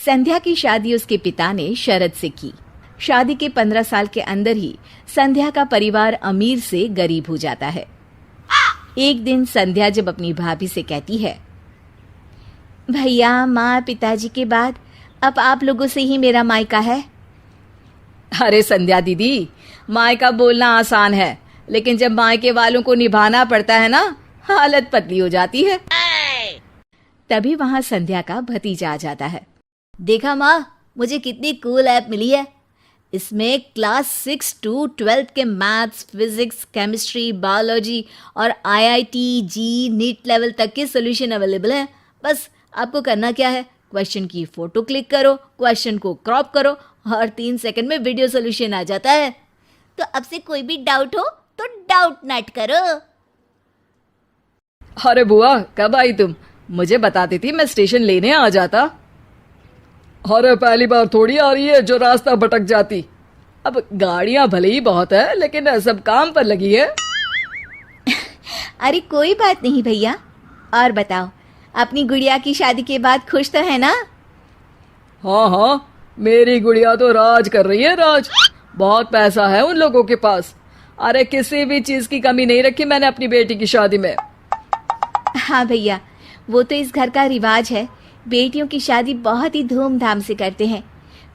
संध्या की शादी उसके पिता ने शरत से की। शादी के 15 साल के अंदर ही संध्या का परिवार अमीर से गरीब हो जाता है। एक दिन संध्या जब अपनी भाभी से कहती है, भैया माँ पिताजी के बाद अब आप लोगों से ही मेरा मायका है। अरे संध्या दीदी, मायका बोलना आसान है, लेकिन जब मायके वालों को निभाना पड़ता है ना, हालत पतली हो जाती है। तभी वहां संध्या का भतीजा आ जाता है। देखा माँ, मुझे कितनी कूल ऐप मिली है। इसमें क्लास 6 to 12 के मैथ्स, फिजिक्स, केमिस्ट्री, बायोलॉजी और IIT, जी, नीट लेवल तक के सॉल्यूशन अवेलेबल हैं। बस आपको करना क्या है, क्वेश्चन की फोटो क्लिक करो, क्वेश्चन को क्रॉप करो और 3 सेकंड में वीडियो सॉल्यूशन आ जाता है। तो अब से कोई भी डाउट हो तो डाउट नट करो। अरे बुआ, कब आई तुम? मुझे बताती थी, मैं स्टेशन लेने आ जाता। अरे पहली बार थोड़ी आ रही है जो रास्ता भटक जाती। अब गाड़ियां भले ही बहुत है, लेकिन सब काम पर लगी है। अरे कोई बात नहीं भैया। और बताओ, अपनी गुड़िया की शादी के बाद खुश तो है ना? हाँ हाँ, मेरी गुड़िया तो राज कर रही है, राज। बहुत पैसा है उन लोगों के पास। अरे किसी भी चीज की कमी नहीं रखी मैंने अपनी बेटी की शादी में। हाँ भैया, वो तो इस घर का रिवाज है। बेटियों की शादी बहुत ही धूमधाम से करते हैं।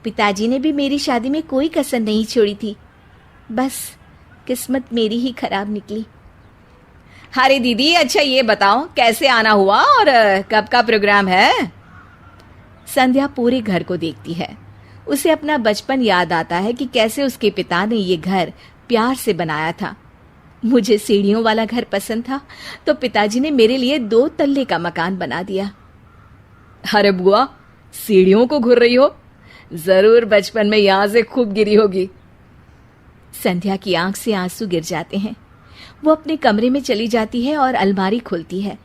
पिताजी ने भी मेरी शादी में कोई कसर नहीं छोड़ी थी। बस किस्मत मेरी ही खराब निकली। अरे दीदी, अच्छा ये बताओ कैसे आना हुआ और कब का प्रोग्राम है? संध्या पूरे घर को देखती है। उसे अपना बचपन याद आता है कि कैसे उसके पिता ने ये घर प्यार से बनाया था। मुझे सीढ़ियों वाला घर पसंद था, तो पिताजी ने मेरे लिए 2 तल्ले का मकान बना दिया। अरे बुआ, सीढ़ियों को घूर रही हो? जरूर बचपन में यहाँ से खूब गिरी होगी। संध्या की आंख से आंसू गिर जाते हैं। वो अपने कमरे में चली जाती है और अलमारी खोलती है।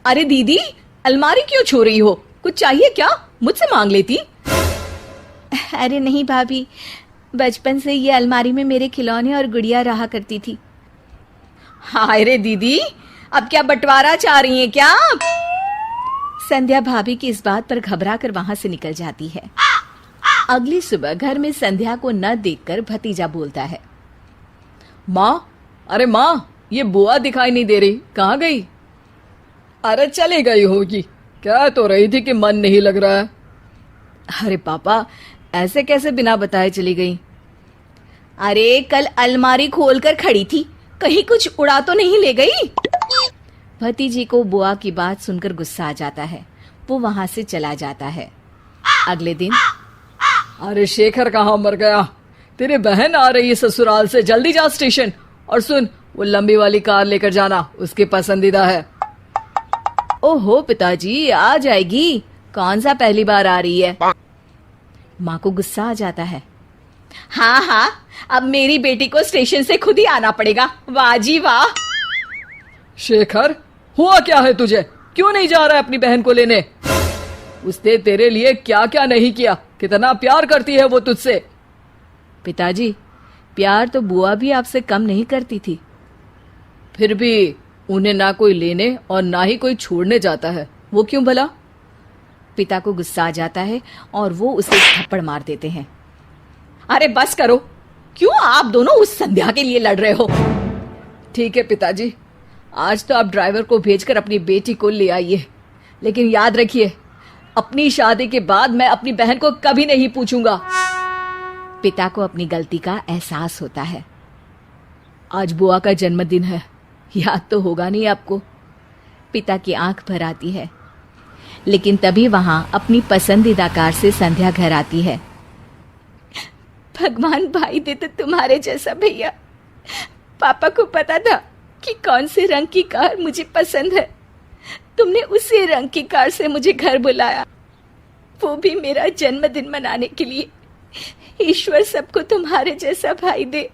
अरे दीदी, अलमारी क्यों छू रही हो? कुछ चाहिए क्या? मुझसे मांग लेती। अरे नहीं भाभी, बचपन से ये अलमारी में मेरे खिलौने और गुड़िया रहा करती थी। हाय रे दीदी, अब क्या बंटवारा चाह रही हैं क्या? संध्या भाभी की इस बात पर घबरा कर वहां से निकल जाती है। अगली सुबह घर में संध्या को न देखकर भतीजा बोलता है, माँ, अरे माँ, ये बुआ दिखाई नहीं दे रही, कहाँ गई? अरे चली गई होगी, कह तो रही थी कि मन नहीं लग रहा है। अरे पापा, ऐसे कैसे बिना बताए चली गई? अरे कल अलमारी खोलकर खड़ी थी, कहीं कुछ उड़ा तो नहीं ले गई? भतीजी को बुआ की बात सुनकर गुस्सा आ जाता है। वो वहां से चला जाता है। अगले दिन, अरे शेखर कहाँ मर गया? तेरी बहन आ रही है ससुराल से, जल्दी जा स्टेशन। और सुन, वो लंबी वाली कार लेकर जाना, उसकी पसंदीदा है। ओहो पिताजी, आ जाएगी। कौन सा पहली बार आ रही है? माँ को गुस्सा आ जाता है। हाँ हाँ, अब मेरी बेटी को स्टेशन से खुद ही आना पड़ेगा। वाह जी वाह। शेखर, हुआ क्या है तुझे? क्यों नहीं जा रहा है अपनी बहन को लेने? उसने तेरे लिए क्या क्या नहीं किया, कितना प्यार करती है वो तुझसे। पिताजी, प्यार तो बुआ भी आपसे कम नहीं करती थी। फिर भी उन्हें ना कोई लेने और ना ही कोई छोड़ने जाता है, वो क्यों भला? पिता को गुस्सा आ जाता है और वो उसे थप्पड़ मार देते हैं। अरे बस करो, क्यों आप दोनों उस संध्या के लिए लड़ रहे हो? ठीक है पिताजी, आज तो आप ड्राइवर को भेजकर अपनी बेटी को ले आइए, लेकिन याद रखिए, अपनी शादी के बाद मैं अपनी बहन को कभी नहीं पूछूंगा। पिता को अपनी गलती का एहसास होता है। आज बुआ का जन्मदिन है, याद तो होगा नहीं आपको? पिता की आंख भर आती है। लेकिन तभी वहां अपनी पसंदीदा कार से संध्या घर आती है। भगवान भाई दे तो तुम्हारे जैसा भैया। पापा को पता था कि कौन से रंग की कार मुझे पसंद है। तुमने उसी रंग की कार से मुझे घर बुलाया, वो भी मेरा जन्मदिन मनाने के लिए। ईश्वर सबको तुम्हारे जैसा भाई दे।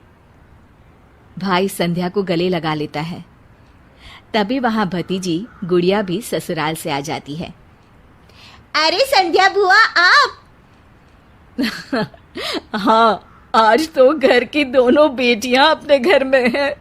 भाई संध्या को गले लगा लेता है। तभी वहां भतीजी गुड़िया भी ससुराल से आ जाती है। अरे संध्या बुआ, आप? हाँ, आज तो घर की दोनों बेटियां अपने घर में हैं।